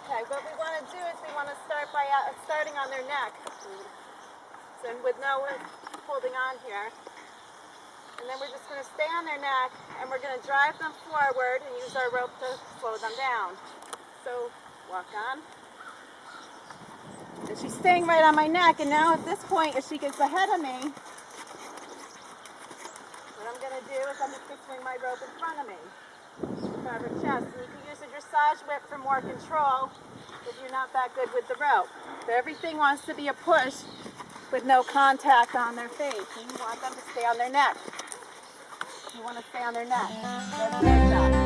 Okay, what we want to do is we want to start by starting on their neck. So with no one holding on here. And then we're just going to stay on their neck and we're going to drive them forward and use our rope to slow them down. So walk on. And she's staying right on my neck, and now at this point, if she gets ahead of me, what I'm going to do is I'm just going to swing my rope in front of me. Grab her chest. And you can use a dressage whip for more control if you're not that good with the rope. But everything wants to be a push with no contact on their face. And you want them to stay on their neck. You want to stay on their neck. Just like that.